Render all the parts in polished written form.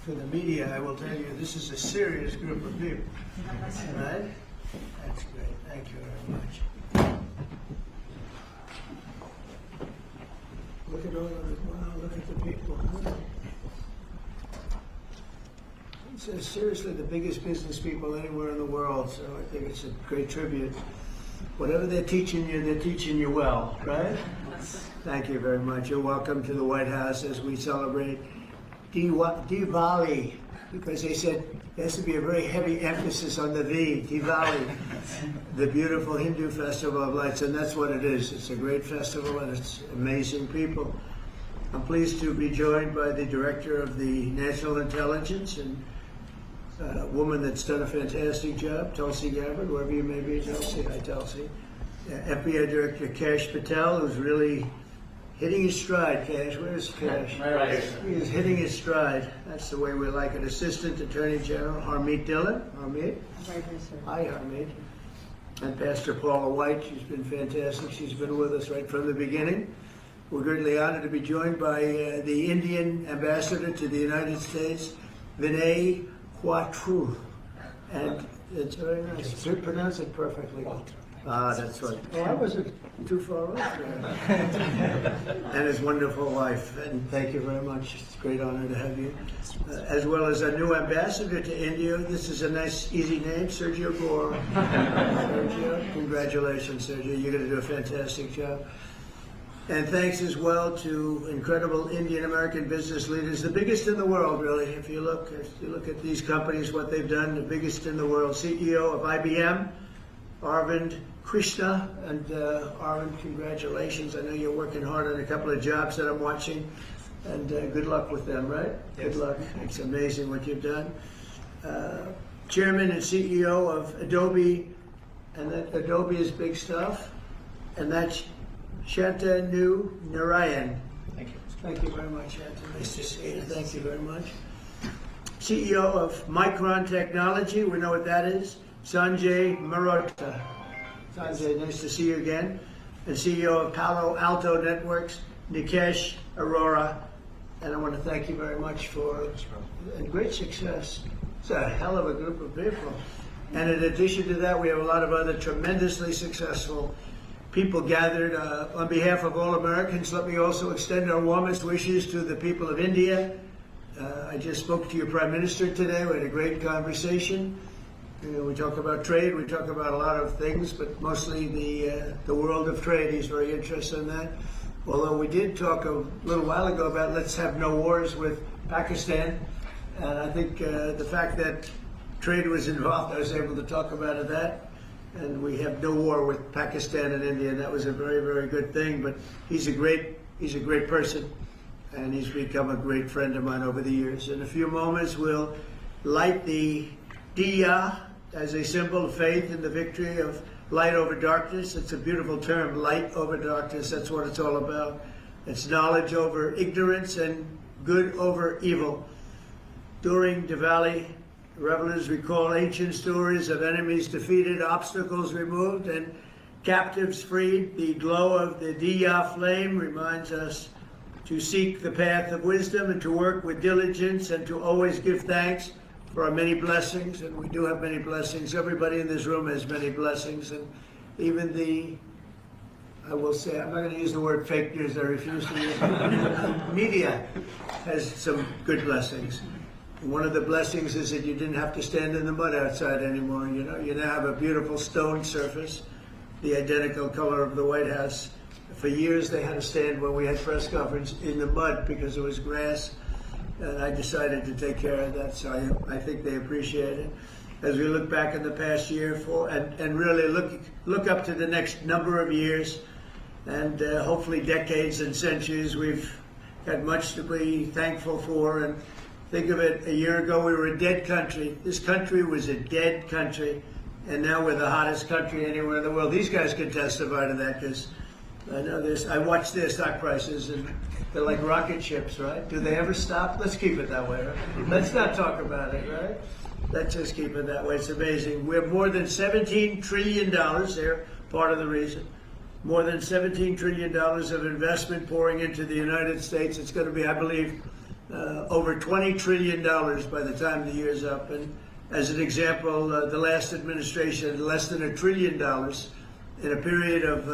for the media, I will tell you, this is a serious group of people. Right? That's great. Thank you very much. Look at all of it. Wow, look at the people. It's seriously the biggest business people anywhere in the world, so I think it's a great tribute. Whatever they're teaching you well, right? Thank you very much. You're welcome to the White House as we celebrate Diwali, because they said there has to be a very heavy emphasis on the V, Diwali, the beautiful Hindu festival of lights, and that's what it is. It's a great festival and it's amazing people. I'm pleased to be joined by the Director of the National Intelligence and a woman that's done a fantastic job, Tulsi Gabbard, wherever you may be, Tulsi. Hi, Tulsi. FBI Director Kash Patel, who's really hitting his stride. Kash, where's Kash? Right. He is hitting his stride. That's the way we like it. Assistant Attorney General Harmeet Dillon. Harmeet. Hi, Harmeet. And Pastor Paula White. She's been fantastic. She's been with us right from the beginning. We're greatly honored to be joined by the Indian Ambassador to the United States, Vinay Quatru. And it's very nice. You pronounce it perfectly. Ah, that's right. Oh, I wasn't too far off there. And his wonderful wife. And thank you very much. It's a great honor to have you. As well as a new ambassador to India. This is a nice, easy name, Sergio Gore. Sergio, congratulations, Sergio. You're going to do a fantastic job. And thanks as well to incredible Indian American business leaders, the biggest in the world, really. If you look at these companies, what they've done, the biggest in the world. CEO of IBM, Arvind Krishna, and Arvind, congratulations. I know you're working hard on a couple of jobs that I'm watching, and good luck with them, right? Yes. Good luck. It's amazing what you've done. Chairman and CEO of Adobe, and that Adobe is big stuff, and that's Shantanu Narayan. Thank you. Thank you very much, Shantanu. Nice to see you. Thank you very much. CEO of Micron Technology, we know what that is, Sanjay Marotta. Sanjay, nice to see you again. And CEO of Palo Alto Networks, Nikesh Arora. And I want to thank you very much for great success. It's a hell of a group of people. And in addition to that, we have a lot of other tremendously successful people gathered. On behalf of all Americans, let me also extend our warmest wishes to the people of India. I just spoke to your Prime Minister today. We had a great conversation. We talk about trade, we talk about a lot of things, but mostly the world of trade. He's very interested in that. Although we did talk a little while ago about let's have no wars with Pakistan. And I think the fact that trade was involved, I was able to talk about that. And we have no war with Pakistan and India, and that was a very, very good thing. But he's a great person, and he's become a great friend of mine over the years. In a few moments, we'll light the Diya as a symbol of faith in the victory of light over darkness. It's a beautiful term, light over darkness. That's what it's all about. It's knowledge over ignorance and good over evil. During Diwali, revelers recall ancient stories of enemies defeated, obstacles removed, and captives freed. The glow of the Diya flame reminds us to seek the path of wisdom and to work with diligence and to always give thanks for our many blessings. And we do have many blessings. Everybody in this room has many blessings. And even I will say, I'm not going to use the word fake news, I refuse to use it. Media has some good blessings. One of the blessings is that you didn't have to stand in the mud outside anymore. You know, you now have a beautiful stone surface, the identical color of the White House. For years they had to stand when we had press conference in the mud because it was grass, and I decided to take care of that, so I think they appreciate it. As we look back in the past year and really look up to the next number of years and hopefully decades and centuries, we've got much to be thankful for. And think of it, a year ago we were a dead country. This country was a dead country, and now we're the hottest country anywhere in the world. These guys can testify to that because I know this. I watch their stock prices, and they're like rocket ships, right? Do they ever stop? Let's keep it that way, right? Let's not talk about it, right? Let's just keep it that way. It's amazing. We have more than $17 trillion. They're part of the reason. More than $17 trillion of investment pouring into the United States. It's going to be, I believe, over $20 trillion by the time the year's up. And as an example, the last administration had less than $1 trillion in a period of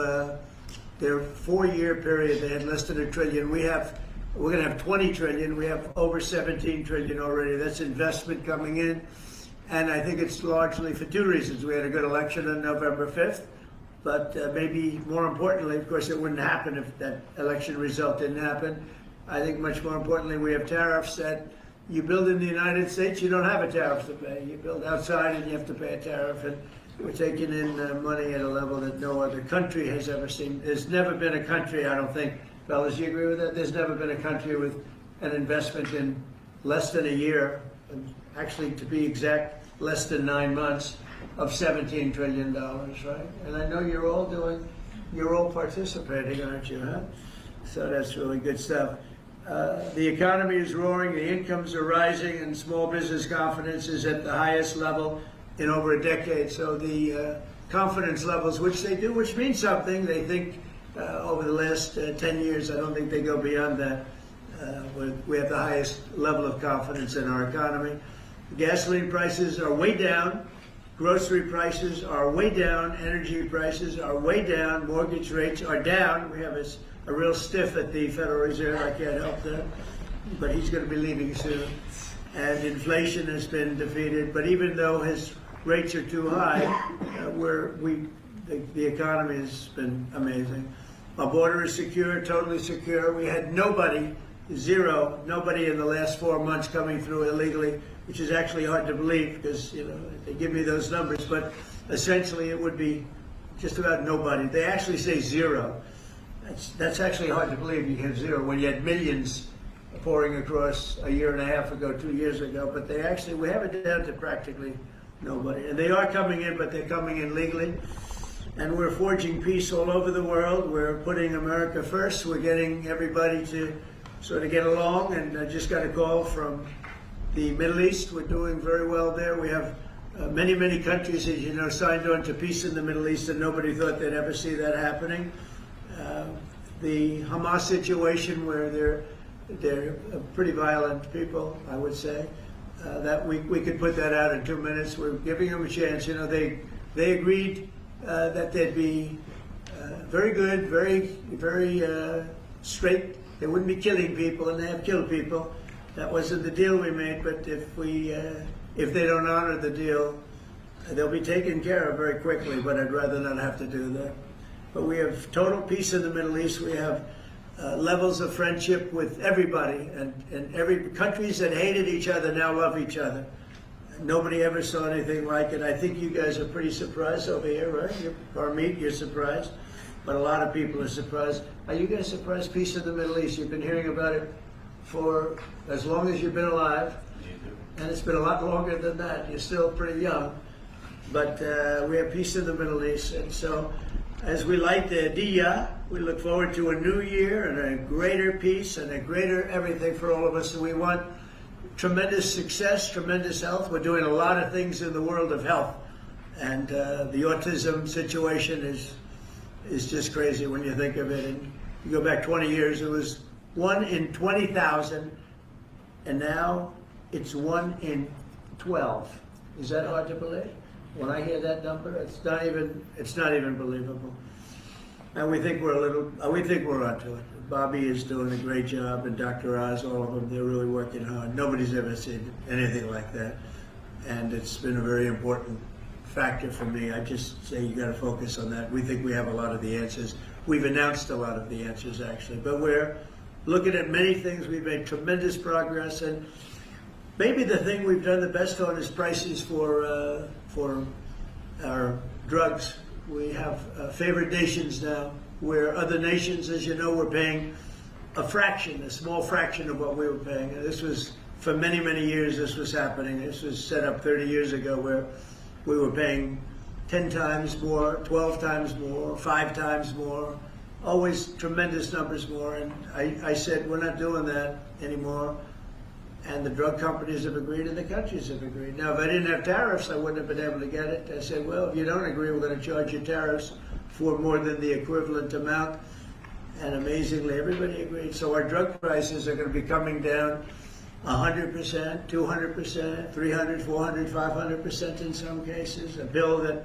their 4-year period. They had less than $1 trillion. We're going to have 20 trillion. We have over 17 trillion already. That's investment coming in. And I think it's largely for two reasons. We had a good election on November 5th, but maybe more importantly, of course, it wouldn't happen if that election result didn't happen. I think much more importantly, we have tariffs that you build in the United States, you don't have a tariff to pay. You build outside and you have to pay a tariff. And we're taking in money at a level that no other country has ever seen. There's never been a country, I don't think, fellas, you agree with that? There's never been a country with an investment in less than a year, and actually to be exact, less than 9 months, of $17 trillion, right? And I know you're all participating, aren't you, huh? So that's really good stuff. The economy is roaring, the incomes are rising, and small business confidence is at the highest level in over a decade. So the confidence levels, which means something, they think over the last 10 years, I don't think they go beyond that. We have the highest level of confidence in our economy. Gasoline prices are way down. Grocery prices are way down. Energy prices are way down. Mortgage rates are down. We have a real stiff at the Federal Reserve. I can't help that. But he's going to be leaving soon. And inflation has been defeated. But even though his rates are too high, the economy has been amazing. Our border is secure, totally secure. We had nobody in the last 4 months coming through illegally, which is actually hard to believe because, they give me those numbers, but essentially it would be just about nobody. They actually say zero. That's actually hard to believe you have zero when you had millions pouring across a year and a half ago, 2 years ago, but we have it down to practically nobody. And they are coming in, but they're coming in legally. And we're forging peace all over the world. We're putting America first. We're getting everybody to sort of get along. And I just got a call from the Middle East. We're doing very well there. We have many, many countries, as you know, signed on to peace in the Middle East, and nobody thought they'd ever see that happening. The Hamas situation, where they're pretty violent people, I would say, that we could put that out in 2 minutes. We're giving them a chance. They agreed that they'd be very good, very straight. They wouldn't be killing people, and they have killed people. That wasn't the deal we made. But if they don't honor the deal, they'll be taken care of very quickly. But I'd rather not have to do that. But we have total peace in the Middle East. We have levels of friendship with everybody, and every countries that hated each other now love each other. Nobody ever saw anything like it. I think you guys are pretty surprised over here, right? You're surprised, but a lot of people are surprised. Are you guys surprised? Peace in the Middle East. You've been hearing about it for as long as you've been alive, and it's been a lot longer than that. You're still pretty young, but we have peace in the Middle East, and so as we light the Diya, we look forward to a new year and a greater peace and a greater everything for all of us. And we want tremendous success, tremendous health. We're doing a lot of things in the world of health, and the autism situation is just crazy when you think of it. And you go back 20 years, it was 1 in 20,000, and now it's 1 in 12. Is that hard to believe? When I hear that number, it's not even believable. And we think we're onto it. Bobby is doing a great job, and Dr. Oz, all of them, they're really working hard. Nobody's ever seen anything like that. And it's been a very important factor for me. I just say you got to focus on that. We think we have a lot of the answers. We've announced a lot of the answers, actually. But we're looking at many things. We've made tremendous progress. And maybe the thing we've done the best on is prices for our drugs. We have favored nations now, where other nations, as you know, were paying a small fraction of what we were paying. And this was, for many, many years, this was happening. This was set up 30 years ago, where we were paying 10 times more, 12 times more, 5 times more, always tremendous numbers more. And I said, we're not doing that anymore. And the drug companies have agreed, and the countries have agreed. Now, if I didn't have tariffs, I wouldn't have been able to get it. I said, well, if you don't agree, we're going to charge you tariffs for more than the equivalent amount. and amazingly, everybody agreed. So our drug prices are going to be coming down 100%, 200%, 300, 400, 500% in some cases. A bill that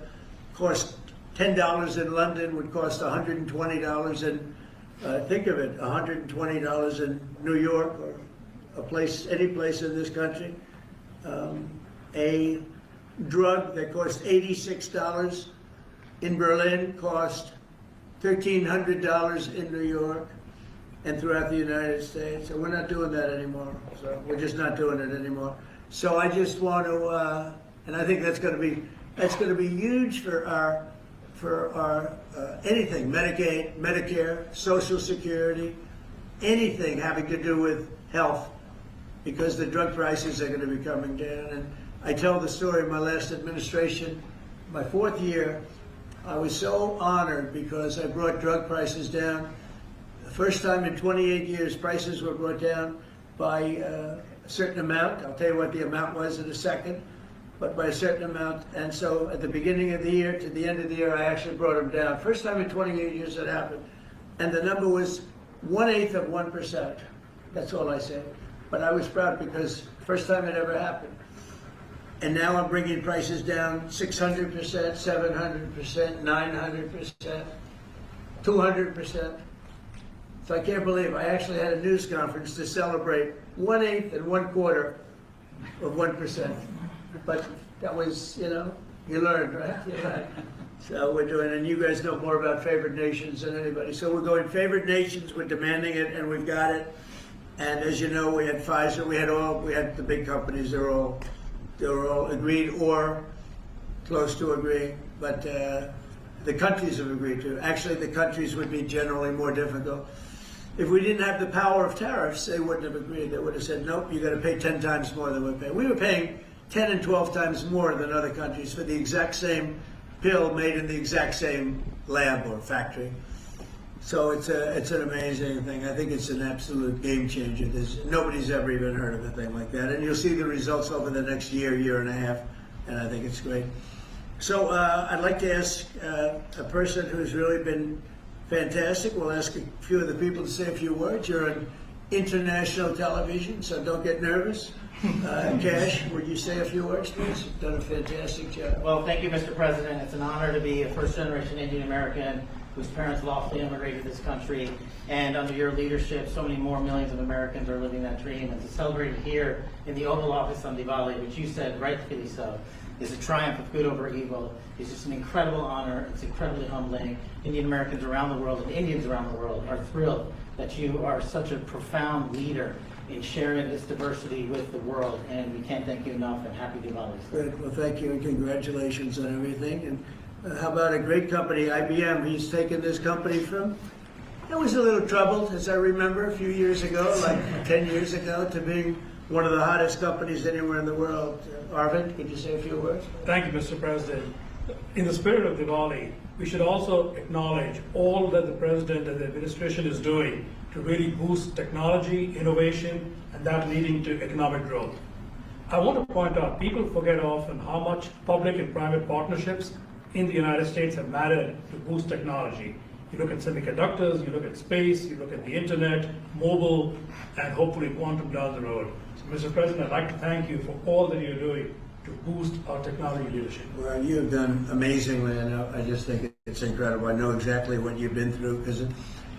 cost $10 in London would cost $120 in, think of it, $120 in New York or any place in this country. A drug that cost $86 in Berlin cost $1,300 in New York and throughout the United States. And we're not doing that anymore. So we're just not doing it anymore. So I just want to, and I think that's going to be huge for our anything, Medicaid, Medicare, Social Security, anything having to do with health, because the drug prices are going to be coming down. And I tell the story of my last administration, my 4th year. I was so honored because I brought drug prices down. The first time in 28 years, prices were brought down by a certain amount. I'll tell you what the amount was in a second, but by a certain amount. And so at the beginning of the year to the end of the year, I actually brought them down. First time in 28 years that happened. And the number was 1/8 of 1%. That's all I said. But I was proud because first time it ever happened. And now I'm bringing prices down 600%, 700%, 900%, 200%. So I can't believe I actually had a news conference to celebrate 1/8 and 1/4 of 1%. But that was, you learned, right? You learned. So we're doing, and you guys know more about favored nations than anybody. So we're going favored nations, we're demanding it, and we've got it. And as you know, we had Pfizer, we had the big companies, they were all agreed or close to agreeing, but the countries have agreed to. Actually, the countries would be generally more difficult. If we didn't have the power of tariffs, they wouldn't have agreed. They would have said, nope, you got to pay 10 times more than we're paying. We were paying 10 and 12 times more than other countries for the exact same pill made in the exact same lab or factory. So it's an amazing thing. I think it's an absolute game changer. Nobody's ever even heard of a thing like that. And you'll see the results over the next year and a half, and I think it's great. So I'd like to ask a person who's really been fantastic. We'll ask a few of the people to say a few words. You're on international television, so don't get nervous. Cash, would you say a few words, please? You've done a fantastic job. Well, thank you, Mr. President. It's an honor to be a first-generation Indian American whose parents lawfully immigrated to this country, and under your leadership, so many more millions of Americans are living that dream. And to celebrate it here in the Oval Office on Diwali, which you said, rightfully so, is a triumph of good over evil. It's just an incredible honor. It's incredibly humbling. Indian Americans around the world and Indians around the world are thrilled that you are such a profound leader in sharing this diversity with the world, and we can't thank you enough, and happy Diwali. Good. Well, thank you, and congratulations on everything. And how about a great company, IBM? He's taken this company from, it was a little troubled, as I remember, a few years ago, like 10 years ago, to being one of the hottest companies anywhere in the world. Arvind, could you say a few words? Thank you, Mr. President. In the spirit of Diwali, we should also acknowledge all that the President and the administration is doing to really boost technology, innovation, and that leading to economic growth. I want to point out, people forget often how much public and private partnerships in the United States have mattered to boost technology. You look at semiconductors, you look at space, you look at the internet, mobile, and hopefully quantum down the road. So, Mr. President, I'd like to thank you for all that you're doing to boost our technology leadership. Well, you have done amazingly, and I just think it's incredible. I know exactly what you've been through, because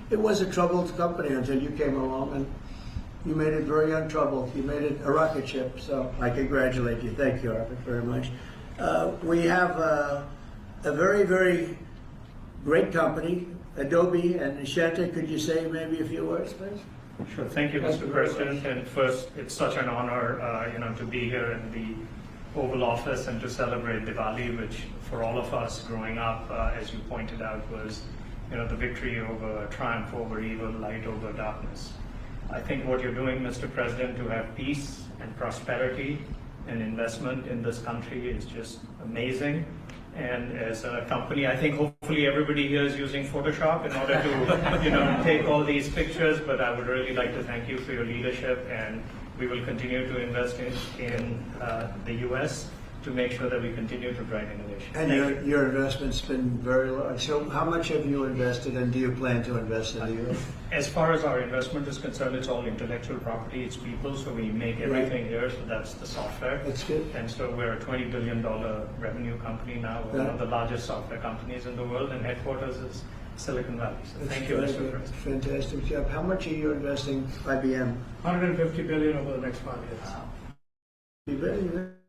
it was a troubled company until you came along, and you made it very untroubled. You made it a rocket ship, so I congratulate you. Thank you, Arvind, very much. We have a very, very great company, Adobe and Nishanta. Could you say maybe a few words, please? Sure. Thank you, Mr. President. And first, it's such an honor, to be here in the Oval Office and to celebrate Diwali, which for all of us growing up, as you pointed out, was, the victory over, triumph over evil, light over darkness. I think what you're doing, Mr. President, to have peace and prosperity and investment in this country is just amazing. And as a company, I think hopefully everybody here is using Photoshop in order to, take all these pictures. But I would really like to thank you for your leadership, and we will continue to invest in the U.S. to make sure that we continue to drive innovation. And your investment's been very large. So how much have you invested and do you plan to invest in the U.S.? As far as our investment is concerned, it's all intellectual property, it's people, so we make everything here, so that's the software. That's good. And so we're a $20 billion revenue company now, we're one of the largest software companies in the world, and headquarters is Silicon Valley. So thank you, Mr. President. Fantastic job. How much are you investing IBM? 150 billion over the next 5 years. You bet.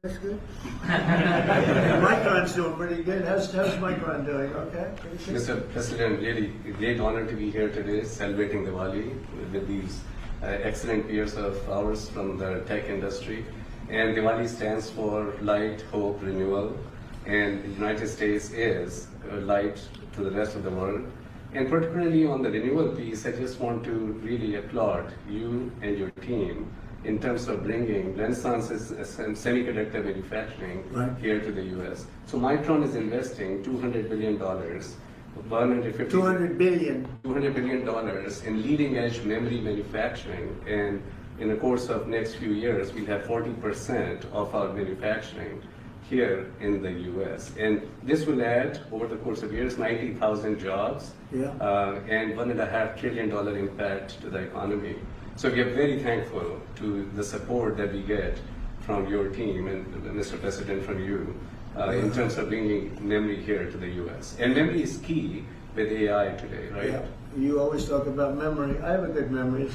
That's good. Micron's doing pretty good. How's Micron doing? Okay. Mr. President, really a great honor to be here today celebrating Diwali with these excellent peers of ours from the tech industry. And Diwali stands for light, hope, renewal. And the United States is a light to the rest of the world. And particularly on the renewal piece, I just want to really applaud you and your team in terms of bringing renaissances and semiconductor manufacturing here to the U.S. So Micron is investing $200 billion, $200 billion in leading edge memory manufacturing, and in the course of next few years, we'll have 40% of our manufacturing here in the U.S. And this will add, over the course of years, 90,000 jobs and $1.5 trillion impact to the economy. So we are very thankful to the support that we get from your team and Mr. President, from you, in terms of bringing memory here to the U.S. And memory is key with AI today, right? Yeah. You always talk about memory. I have a good memory.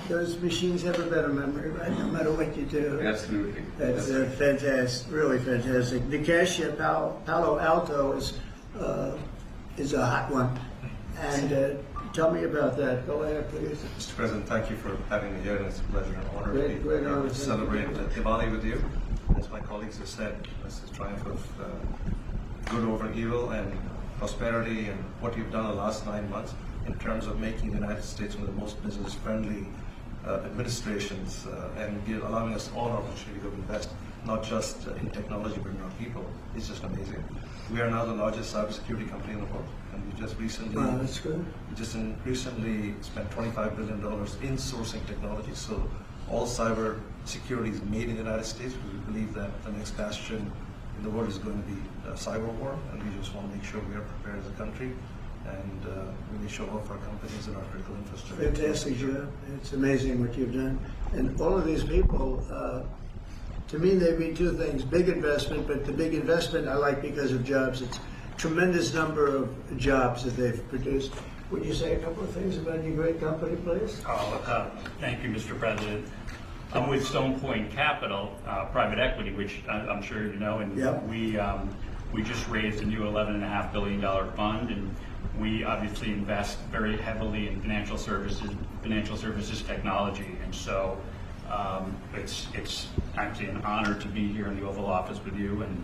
Those machines have a better memory, right? No matter what you do. Absolutely. That's fantastic, really fantastic. Nikesh, Palo Alto is a hot one. And tell me about that. Go ahead, please. Mr. President, thank you for having me here, and it's a pleasure and honor to be Great here honor. to celebrate Diwali with you. As my colleagues have said, this is a triumph of good over evil and prosperity, and what you've done the last 9 months in terms of making the United States one of the most business-friendly administrations and allowing us all an opportunity to invest, not just in technology but in our people, is just amazing. We are now the largest cybersecurity company in the world, and we just recently, that's good. recently spent $25 billion in sourcing technology. So all cyber security is made in the United States. We believe that the next bastion in the world is going to be cyber war, and we just want to make sure we are prepared as a country and really show off our companies and our critical infrastructure. Fantastic job. It's amazing what you've done. And all of these people, to me, they mean two things. Big investment, but the big investment I like because of jobs. It's tremendous number of jobs that they've produced. Would you say a couple of things about your great company, please? Thank you, Mr. President. I'm with Stone Point Capital, private equity, which I'm sure you know, and we just raised a new $11.5 billion fund, and we obviously invest very heavily in financial services technology, and so it's actually an honor to be here in the Oval Office with you, and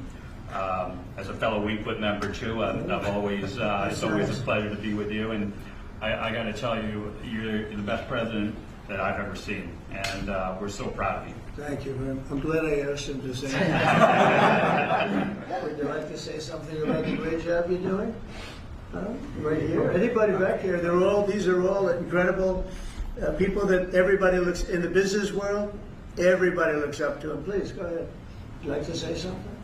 as a fellow Wingfoot member too, I've always it's always a pleasure to be with you, and I got to tell you, you're the best president that I've ever seen, and we're so proud of you. Thank you, man. I'm glad I asked him to say that. Would you like to say something about the great job you're doing? Right here. Anybody back here? These are all incredible people that everybody looks, in the business world, everybody looks up to them. Please, go ahead. Would you like to say something?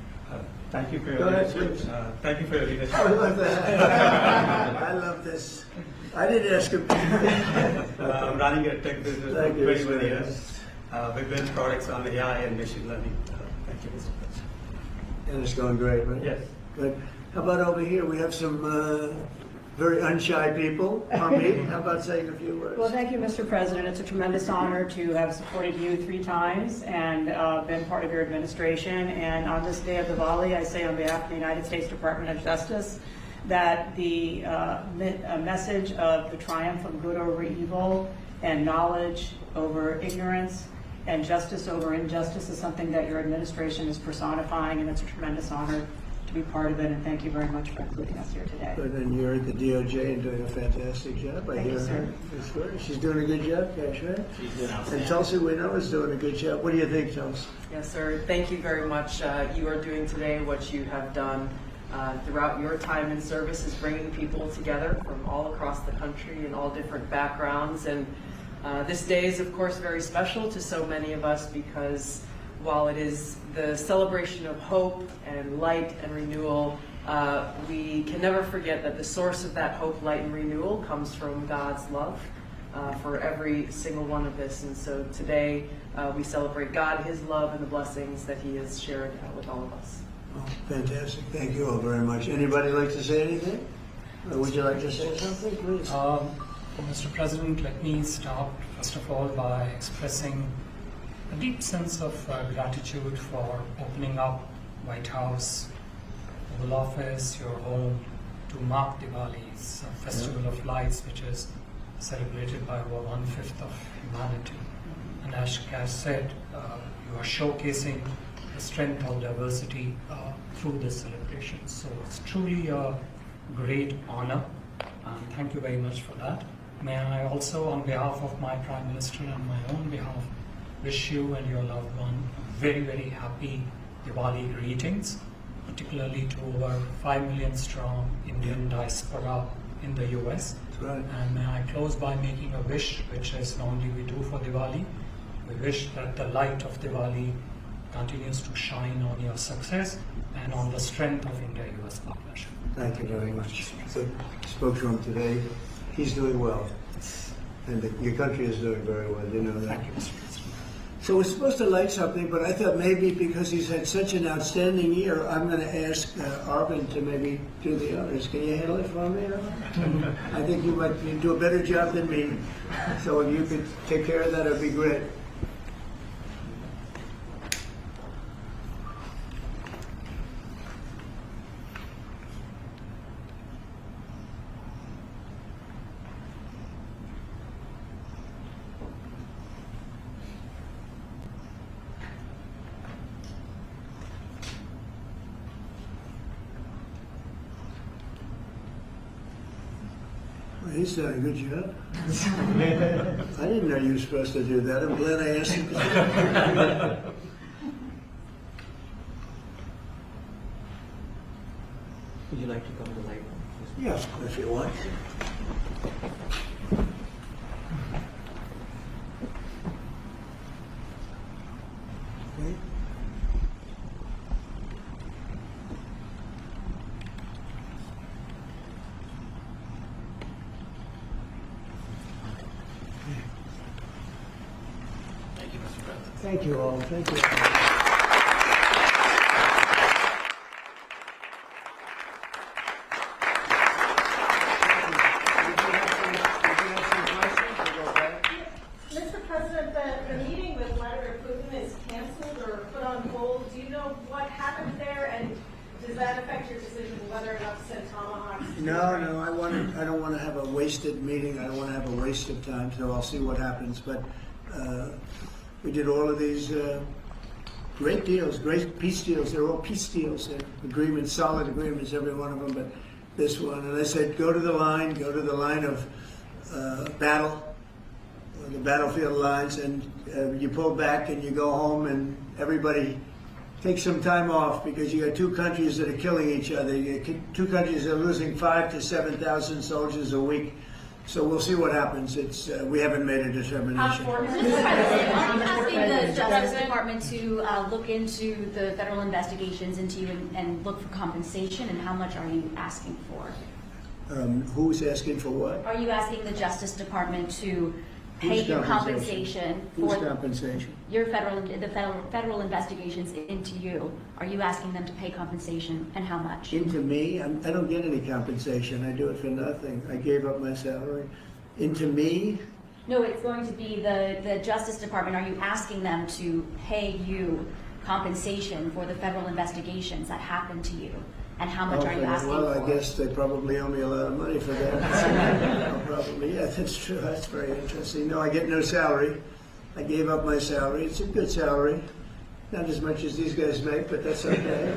Thank you for your Go ahead, leadership. please. Thank you for your leadership. I love that. I love this. I didn't ask him. I'm running a tech business for Thank you, 21 Mr. years. We build products on AI and machine learning. Thank you, Mr. President. And it's going great, right? Yes. Good. How about over here? We have some very unshy people. Harmeet, how about saying a few words? Well, thank you, Mr. President. It's a tremendous honor to have supported you 3 times and been part of your administration. And on this day of Diwali, I say on behalf of the United States Department of Justice that the message of the triumph of good over evil and knowledge over ignorance and justice over injustice is something that your administration is personifying, and it's a tremendous honor to be part of it, and thank you very much for including us here today. Good, and you're at the DOJ and doing a fantastic job. Thank you, sir. She's doing a good job, Cash, right? She's doing And outstanding. Tulsi, we know, is doing a good job. What do you think, Tulsi? Yes, sir. Thank you very much. You are doing today what you have done throughout your time in service, is bringing people together from all across the country and all different backgrounds. And this day is, of course, very special to so many of us because while it is the celebration of hope and light and renewal, we can never forget that the source of that hope, light, and renewal comes from God's love for every single one of us. And so today we celebrate God, His love, and the blessings that He has shared with all of us. Oh, fantastic. Thank you all very much. Anybody like to say anything? Or would you like to say something, please? Mr. President, let me start first of all by expressing a deep sense of gratitude for opening up White House, Oval Office, your home, to mark Diwali's Festival of Lights, which is celebrated by over 1/5 of humanity. And as Cass said, you are showcasing the strength of diversity through this celebration. So it's truly a great honor, and thank you very much for that. May I also, on behalf of my Prime Minister and my own behalf, wish you and your loved one very, very happy Diwali greetings, particularly to over 5 million strong Indian diaspora in the US. That's right. And may I close by making a wish, which is normally we do for Diwali. We wish that the light of Diwali continues to shine on your success and on the strength of India-US partnership. Thank you very much. Good. Spoke to him today. He's doing well. And your country is doing very well. You know that. Thank you, Mr. President. So we're supposed to light something, but I thought maybe because he's had such an outstanding year, I'm going to ask Arvind to maybe do the honors. Can you handle it for me, Arvind? I think you might do a better job than me. So if you could take care of that, it'd be great. Well, he's done a good job. I didn't know you were supposed to do that. I'm glad I asked him to do it. Would you like to come to the light? Yeah, if you want. Okay. Thank you all. Thank you. Mr. President, the meeting with Vladimir Putin is canceled or put on hold. Do you know what happened there, and does that affect your decision whether or not to send tomahawks? to No, Ukraine? I don't want to have a wasted meeting. I don't want to have a waste of time, so I'll see what happens. But we did all of these great deals, great peace deals. They're all peace deals. They're agreements, solid agreements, every one of them. But this one, and I said, go to the line of battle, the battlefield lines, and you pull back and you go home, and everybody take some time off, because you got two countries that are killing each other. You got two countries that are losing 5,000 to 7,000 soldiers a week. So we'll see what happens. It's we haven't made a determination. Mr. President, I'm asking the Justice Department to look into the federal investigations into you and look for compensation, and how much are you asking for? Who's asking for what? Are you asking the Justice Department to pay you compensation Whose for compensation? your federal investigations into you? Are you asking them to pay compensation, and how much? Into me? I don't get any compensation. I do it for nothing. I gave up my salary. Into me? No, it's going to be the Justice Department. Are you asking them to pay you compensation for the federal investigations that happened to you? And how much are you asking well, for? I guess they probably owe me a lot of money for that. Probably, yeah, that's true. That's very interesting. No, I get no salary. I gave up my salary. It's a good salary. Not as much as these guys make, but that's okay.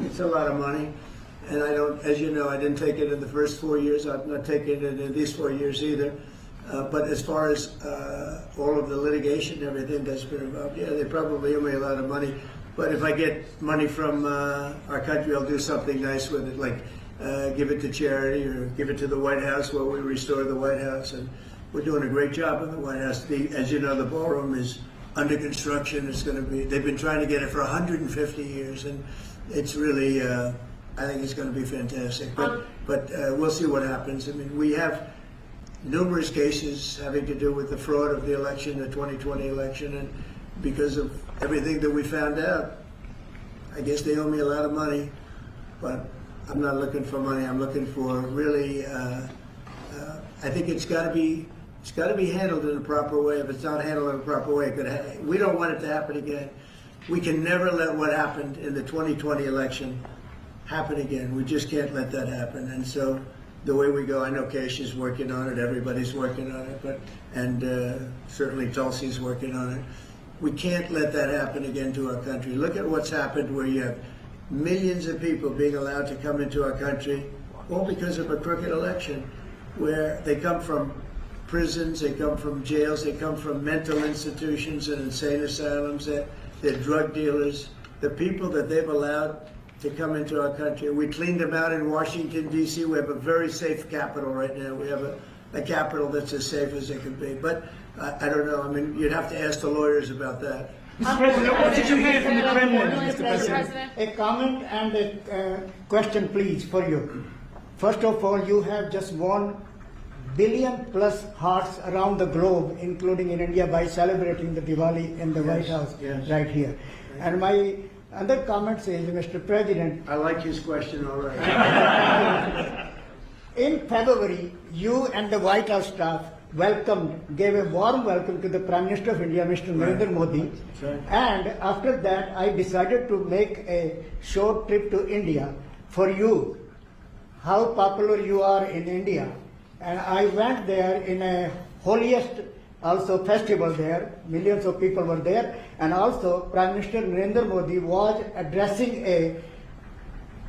It's a lot of money. And I don't, as you know, I didn't take it in the first 4 years. I'm not taking it in these 4 years either. But as far as all of the litigation and everything that's been involved, yeah, they probably owe me a lot of money. But if I get money from our country, I'll do something nice with it, like give it to charity or give it to the White House while we restore the White House. And we're doing a great job in the White House. As you know, the ballroom is under construction. It's going to be. They've been trying to get it for 150 years, and it's really. I think it's going to be fantastic. But we'll see what happens. I mean, we have numerous cases having to do with the fraud of the election, the 2020 election, and because of everything that we found out, I guess they owe me a lot of money, but I'm not looking for money. I'm looking for really. I think it's got to be handled in a proper way. If it's not handled in a proper way, we don't want it to happen again. We can never let what happened in the 2020 election happen again. We just can't let that happen. And so the way we go, I know Keisha's working on it. Everybody's working on it, and certainly Tulsi's working on it. We can't let that happen again to our country. Look at what's happened where you have millions of people being allowed to come into our country, all because of a crooked election, where they come from prisons, they come from jails, they come from mental institutions and insane asylums, they're drug dealers. The people that they've allowed to come into our country, we cleaned them out in Washington, D.C. We have a very safe capital right now. We have a capital that's as safe as it can be. But I don't know. I mean, you'd have to ask the lawyers about that. Mr. President, what did you hear from the Kremlin, Mr. President? A comment and a question, please, for you. First of all, you have just 1 billion plus hearts around the globe, including in India, by celebrating the Diwali in the White House right here. And my other comment is, Mr. President, I like his question already. in February, you and the White House staff gave a warm welcome to the Prime Minister of India, Mr. Narendra Modi. And after that, I decided to make a short trip to India for you, how popular you are in India. And I went there in a holiest also festival there. Millions of people were there. And also Prime Minister Narendra Modi was addressing a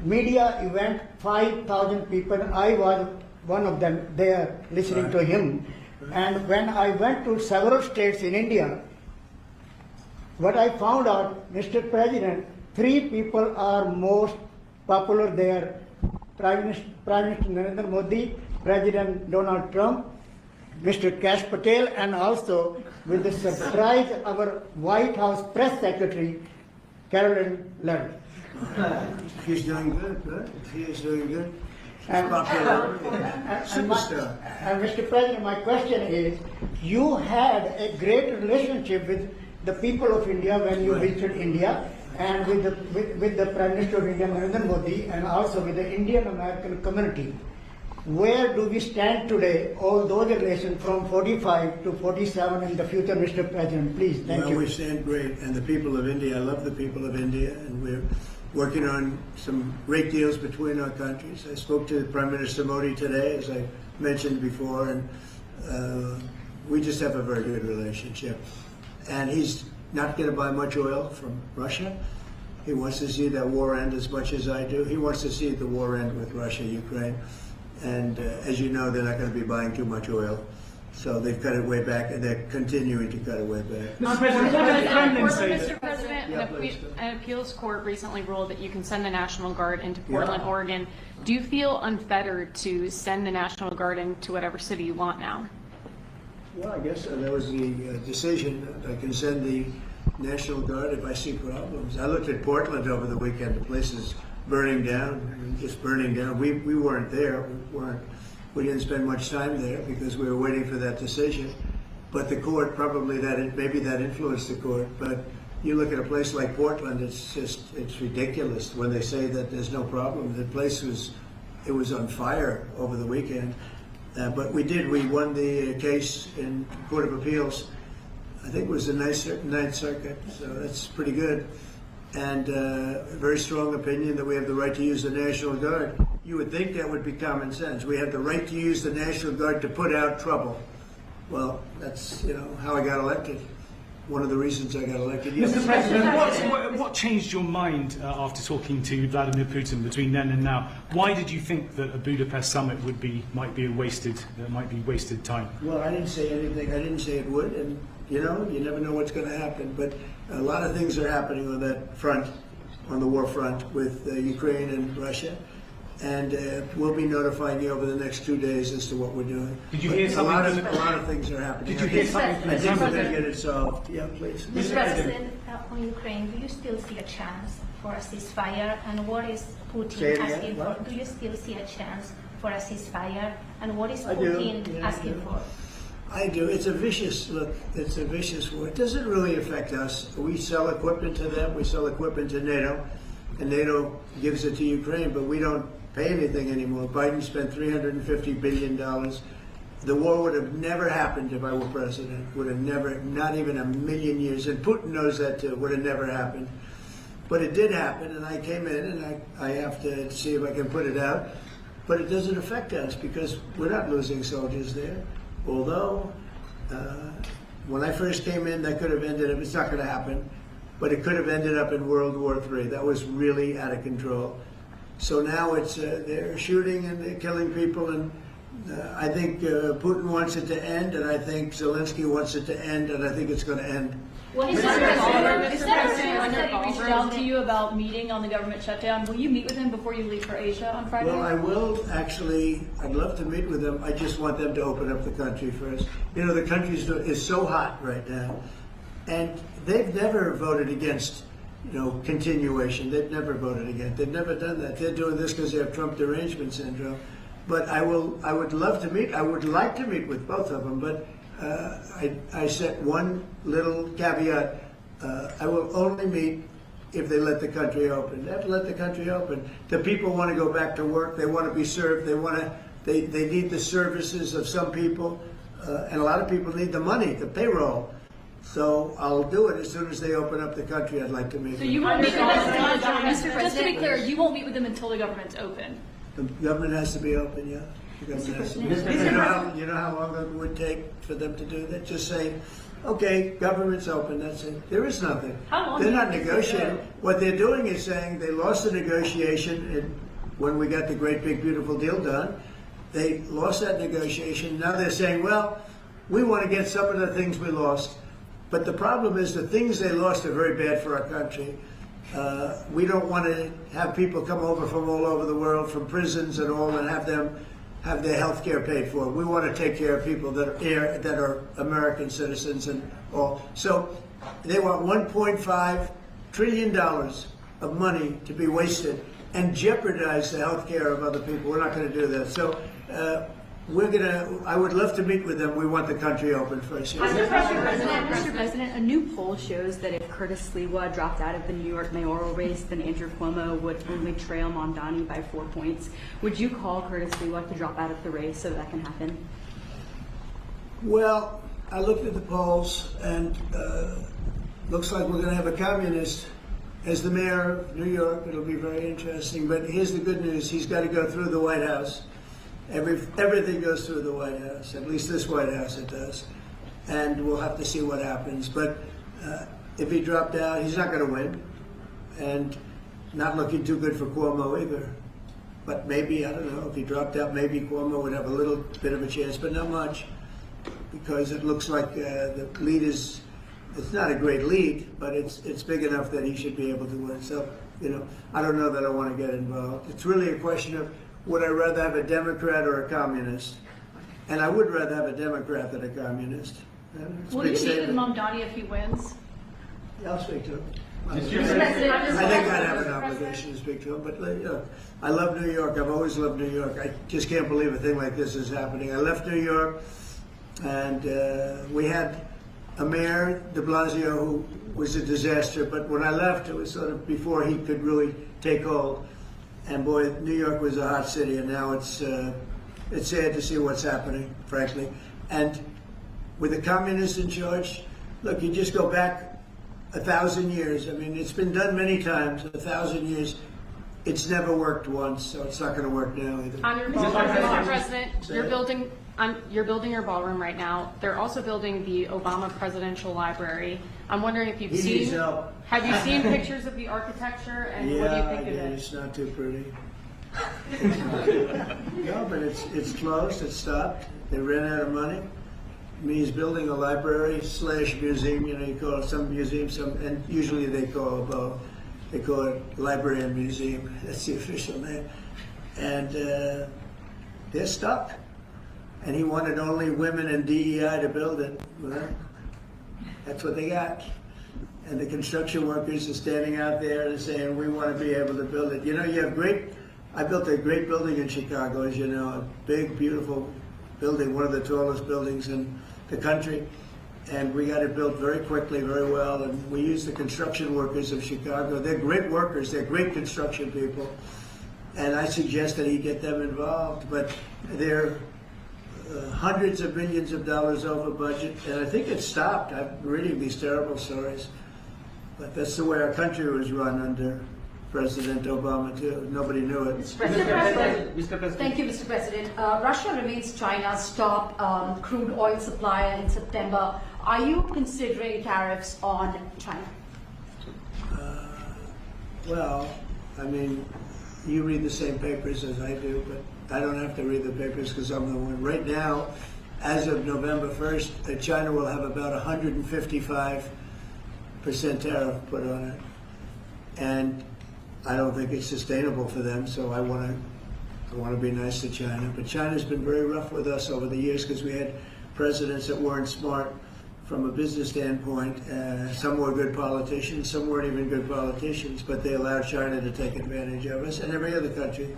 media event, 5,000 people. I was one of them there listening to him. And when I went to several states in India, what I found out, Mr. President, 3 people are most popular there. Prime Minister Narendra Modi, President Donald Trump, Mr. Kash Patel, and also with the surprise, our White House Press Secretary, Carolyn Levitt. He's doing good. He is doing good. And Superstar. And Mr. President, my question is, you had a great relationship with the people of India when you visited India, and with the Prime Minister of India, Narendra Modi, and also with the Indian American community. Where do we stand today, all those relations from 45 to 47 in the future, Mr. President? Please, thank you. Well, we stand great, and the people of India, I love the people of India, and we're working on some great deals between our countries. I spoke to Prime Minister Modi today, as I mentioned before, and we just have a very good relationship. And he's not going to buy much oil from Russia. He wants to see that war end as much as I do. He wants to see the war end with Russia, Ukraine. And as you know, they're not going to be buying too much oil. So they've cut it way back, and they're continuing to cut it way back. Mr. President, what did the Kremlin say? Mr. President, an appeals court recently ruled that you can send the National Guard into Portland, Oregon. Do you feel unfettered to send the National Guard into whatever city you want now? Well, I guess that was the decision. I can send the National Guard if I see problems. I looked at Portland over the weekend. The place is burning down, just burning down. We weren't there. We didn't spend much time there because we were waiting for that decision. But the court, maybe that influenced the court. But you look at a place like Portland, it's ridiculous when they say that there's no problem. The place was on fire over the weekend. But we won the case in Court of Appeals. I think it was the Ninth Circuit, so that's pretty good. And a very strong opinion that we have the right to use the National Guard. You would think that would be common sense. We have the right to use the National Guard to put out trouble. Well, that's how I got elected. One of the reasons I got elected. Yes. Mr. President, what changed your mind after talking to Vladimir Putin between then and now? Why did you think that a Budapest summit might be wasted time? Well, I didn't say anything. I didn't say it would, and you never know what's going to happen. But a lot of things are happening on that front, on the war front with Ukraine and Russia. and we'll be notifying you over the next 2 days as to what we're doing. Did you hear a lot something? of things are happening. Did you hear something from I think we're Mr. going to get it solved. Yeah, please. Mr. President, on Ukraine, do you still see a chance for a ceasefire? And what is Say Putin it again. asking for? What? Do you still see a chance for a ceasefire? And what is I do. Putin Yeah, asking for? I do. It's a vicious look. It's a vicious war. It doesn't really affect us. We sell equipment to them. We sell equipment to NATO, and NATO gives it to Ukraine, but we don't pay anything anymore. Biden spent $350 billion. The war would have never happened if I were president. Would have never, not even a million years. And Putin knows that too. Would have never happened. But it did happen, and I came in, and I have to see if I can put it out. But it doesn't affect us because we're not losing soldiers there. Although, when I first came in, that could have ended up, it's not going to happen, but it could have ended up in World War III. That was really out of control. So now it's, they're shooting and they're killing people, and I think Putin wants it to end, and I think Zelensky wants it to end, and I think it's going to end. What is that that he reached out to you about meeting on the government shutdown? Will you meet with him before you leave for Asia on Friday? Well, I will actually. I'd love to meet with them. I just want them to open up the country first. You know, the country is so hot right now, and they've never voted against, you know, continuation. They've never voted against. They've never done that. They're doing this because they have Trump derangement syndrome. But I would love to meet. I would like to meet with both of them, but. I set one little caveat. I will only meet if they let the country open. They have to let the country open. The people want to go back to work. They want to be served. They need the services of some people, and a lot of people need the money, the payroll. So I'll do it as soon as they open up the country. I'd like to meet. So them. you won't meet with them until, just to be clear, you won't meet with them until the government's open. The government has to be open, yeah. The government has to be open. You know how long it would take for them to do that? Just say, okay, government's open, that's it. There is nothing. How long They're do you not think negotiating. What they're doing is saying they lost the negotiation when we got the great big beautiful deal done. They lost that negotiation. Now they're saying, well, we want to get some of the things we lost. But the problem is the things they lost are very bad for our country. We don't want to have people come over from all over the world, from prisons and all, and have them have their health care paid for. We want to take care of people that are American citizens and all. So they want $1.5 trillion of money to be wasted and jeopardize the health care of other people. We're not going to do that. So I would love to meet with them. We want the country open first. Mr. President, a new poll shows that if Curtis Sliwa dropped out of the New York mayoral race, then Andrew Cuomo would only trail Mamdani by 4 points. Would you call Curtis Sliwa to drop out of the race so that can happen? Well, I looked at the polls, and looks like we're going to have a communist as the mayor of New York. It'll be very interesting. But here's the good news. He's got to go through the White House. Everything goes through the White House, at least this White House it does. And we'll have to see what happens. But if he dropped out, he's not going to win. And not looking too good for Cuomo either. But maybe, I don't know, if he dropped out, maybe Cuomo would have a little bit of a chance, but not much. Because it looks like the lead it's not a great lead, but it's big enough that he should be able to win. So, you know, I don't know that I want to get involved. It's really a question of, would I rather have a Democrat or a communist? And I would rather have a Democrat than a communist. Will you meet with Mamdani if he wins? Yeah, I'll speak to him. I Mr. think President, I'd have an obligation to speak to him. But I love New York. I've always loved New York. I just can't believe a thing like this is happening. I left New York, and we had a mayor, de Blasio, who was a disaster. But when I left, it was sort of before he could really take hold. And boy, New York was a hot city, and now it's sad to see what's happening, frankly. And with the communists in charge, look, you just go back 1,000 years. I mean, it's been done many times, 1,000 years. It's never worked once, so it's not going to work now either. On your ballroom, Mr. President, you're building your ballroom right now. They're also building the Obama Presidential Library. I'm wondering if you've He needs help. Have you seen pictures of the architecture, and what do you think of it? It's not too pretty. No, but it's closed. It's stopped. They ran out of money. I mean, he's building a library / museum. You know, you call it some museum, and usually they call it library and museum. That's the official name. and they're stuck. And he wanted only women and DEI to build it. Well, that's what they got. And the construction workers are standing out there and saying, we want to be able to build it. You know, I built a great building in Chicago, as you know, a big, beautiful building, one of the tallest buildings in the country. And we got it built very quickly, very well. And we used the construction workers of Chicago. They're great workers. They're great construction people. And I suggested he get them involved. But they're hundreds of millions of dollars over budget. And I think it stopped. I'm reading these terrible stories. But that's the way our country was run under President Obama, too. Nobody knew it. Mr. President. Thank you, Mr. President. Russia remains China's top crude oil supplier in September. Are you considering tariffs on China? Well, I mean, you read the same papers as I do, but I don't have to read the papers because I'm the one. Right now, as of November 1st, China will have about 155% tariff put on it. And I don't think it's sustainable for them, so I want to be nice to China. But China's been very rough with us over the years because we had presidents that weren't smart from a business standpoint. Some were good politicians, some weren't even good politicians, but they allowed China to take advantage of us and every other country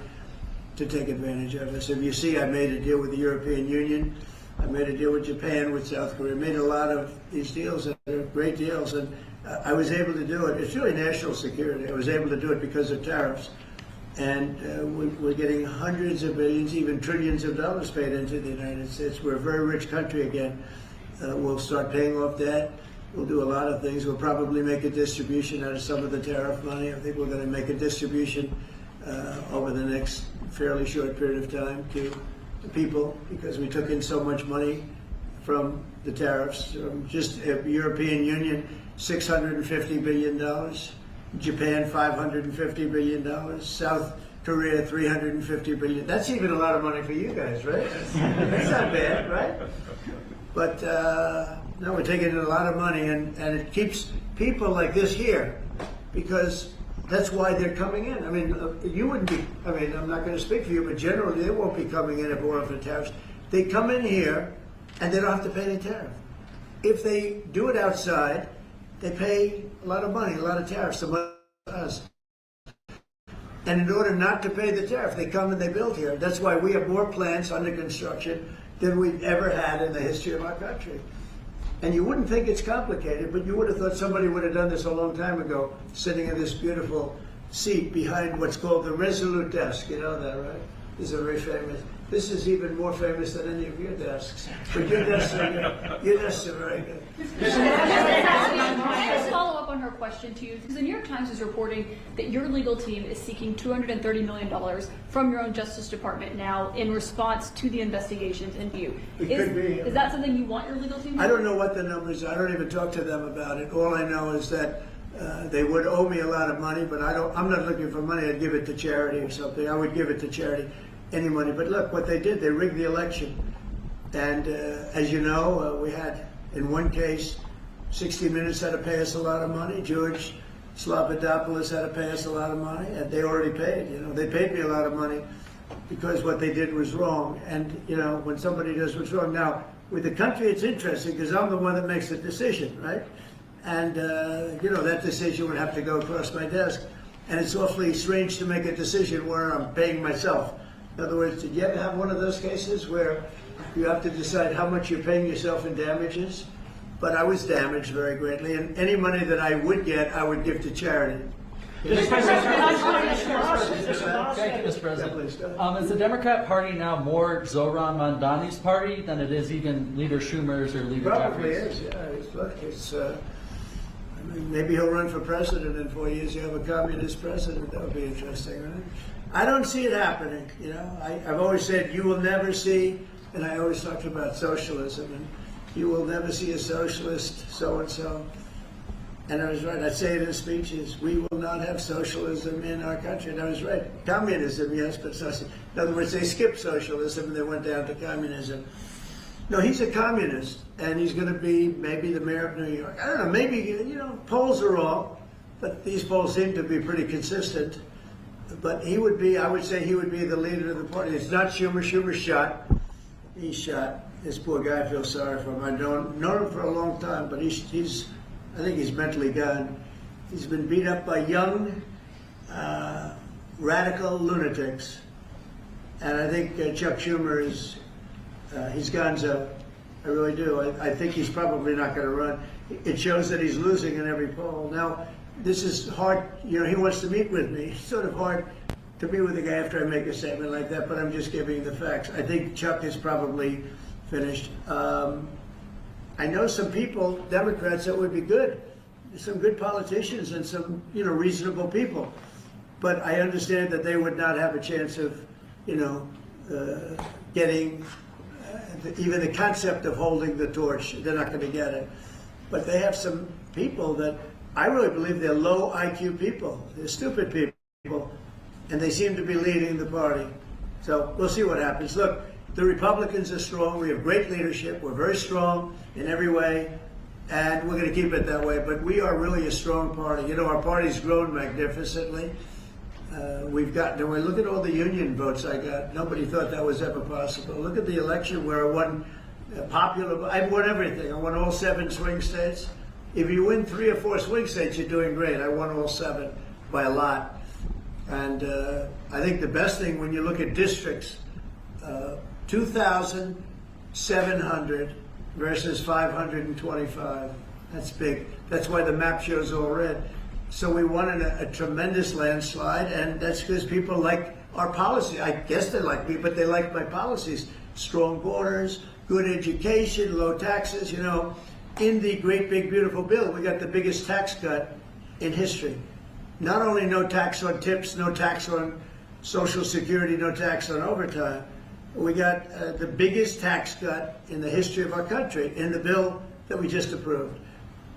to take advantage of us. If you see, I made a deal with the European Union, I made a deal with Japan, with South Korea, made a lot of these deals that are great deals, and I was able to do it. It's really national security. I was able to do it because of tariffs. And we're getting hundreds of billions, even trillions of dollars paid into the United States. We're a very rich country again. We'll start paying off debt. We'll do a lot of things. We'll probably make a distribution out of some of the tariff money. I think we're going to make a distribution over the next fairly short period of time to the people because we took in so much money from the tariffs. Just European Union, $650 billion. Japan, $550 billion. South Korea, $350 billion. That's even a lot of money for you guys, right? That's not bad, right? But no, we're taking in a lot of money, and it keeps people like this here because that's why they're coming in. I mean, you wouldn't be, I mean, I'm not going to speak for you, but generally they won't be coming in if it weren't for tariffs. They come in here and they don't have to pay any tariff. If they do it outside, they pay a lot of money, a lot of tariffs, so much us. And in order not to pay the tariff, they come and they build here. That's why we have more plants under construction than we've ever had in the history of our country. And you wouldn't think it's complicated, but you would have thought somebody would have done this a long time ago, sitting in this beautiful seat behind what's called the Resolute desk. You know that, right? This is a very famous. This is even more famous than any of your desks. But your desks are very good. Can I just follow up on her question to you? Because the New York Times is reporting that your legal team is seeking $230 million from your own Justice Department now in response to the investigations into you. Is that something you want your legal team to do? I don't know what the numbers are. I don't even talk to them about it. All I know is that they would owe me a lot of money, but I'm not looking for money. I'd give it to charity or something. I would give it to charity, any money. But look, what they did, they rigged the election. And as you know, we had, in one case, 60 Minutes had to pay us a lot of money. George Slobodanopoulos had to pay us a lot of money, and they already paid. You know, they paid me a lot of money because what they did was wrong. And you know, when somebody does what's wrong, now with the country, it's interesting because I'm the one that makes the decision, right? And you know, that decision would have to go across my desk, and it's awfully strange to make a decision where I'm paying myself. In other words, did you ever have one of those cases where you have to decide how much you're paying yourself in damages? But I was damaged very greatly, and any money that I would get, I would give to charity. Thank you, Mr. President. Is the Democrat Party now more Zoran Mamdani's party than it is even Leader Schumer's or Leader Probably Jeffries? is, yeah. Look, I mean, maybe he'll run for president in 4 years. You have a communist president. That would be interesting, right? I don't see it happening. You know, I've always said you will never see, and I always talked about socialism, and you will never see a socialist so-and-so. And I was right. I say it in speeches. We will not have socialism in our country. And I was right. Communism, yes, but socialism. In other words, they skipped socialism and they went down to communism. No, he's a communist, and he's going to be maybe the mayor of New York. I don't know. Maybe, you know, polls are wrong, but these polls seem to be pretty consistent. But he would be, I would say he would be the leader of the party. It's not Schumer. Schumer's shot. He's shot. This poor guy, I feel sorry for him. I've known him for a long time, but he's I think he's mentally gone. He's been beat up by young, radical lunatics. And I think Chuck Schumer is, he's gonzo. I really do. I think he's probably not going to run. It shows that he's losing in every poll. Now, this is hard. You know, he wants to meet with me. It's sort of hard to meet with a guy after I make a statement like that, but I'm just giving the facts. I think Chuck is probably finished. I know some people, Democrats, that would be good. Some good politicians and some, you know, reasonable people. But I understand that they would not have a chance of, you know, getting even the concept of holding the torch. They're not going to get it. But they have some people that I really believe they're low IQ people. They're stupid people. And they seem to be leading the party. So we'll see what happens. Look, the Republicans are strong. We have great leadership. We're very strong in every way. And we're going to keep it that way. But we are really a strong party. You know, our party's grown magnificently. We've gotten, when I look at all the union votes I got, nobody thought that was ever possible. Look at the election where I won I won everything. I won all 7 swing states. If you win 3 or 4 swing states, you're doing great. I won all 7 by a lot. And I think the best thing when you look at districts, 2,700 versus 525. That's big. That's why the map shows all red. So we won in a tremendous landslide, and that's because people like our policy. I guess they like me, but they like my policies. Strong borders, good education, low taxes. You know, in the great big beautiful bill, we got the biggest tax cut in history. Not only no tax on tips, no tax on Social Security, no tax on overtime, we got the biggest tax cut in the history of our country in the bill that we just approved.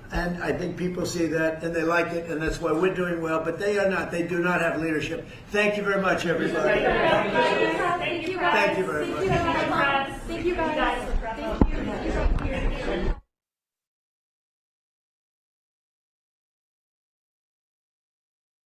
And I think people see that and they like it, and that's why we're doing well, but they are not. They do not have leadership. Thank you very much, everybody. Thank you, guys. Thank you very much. Thank you, guys. Thank you.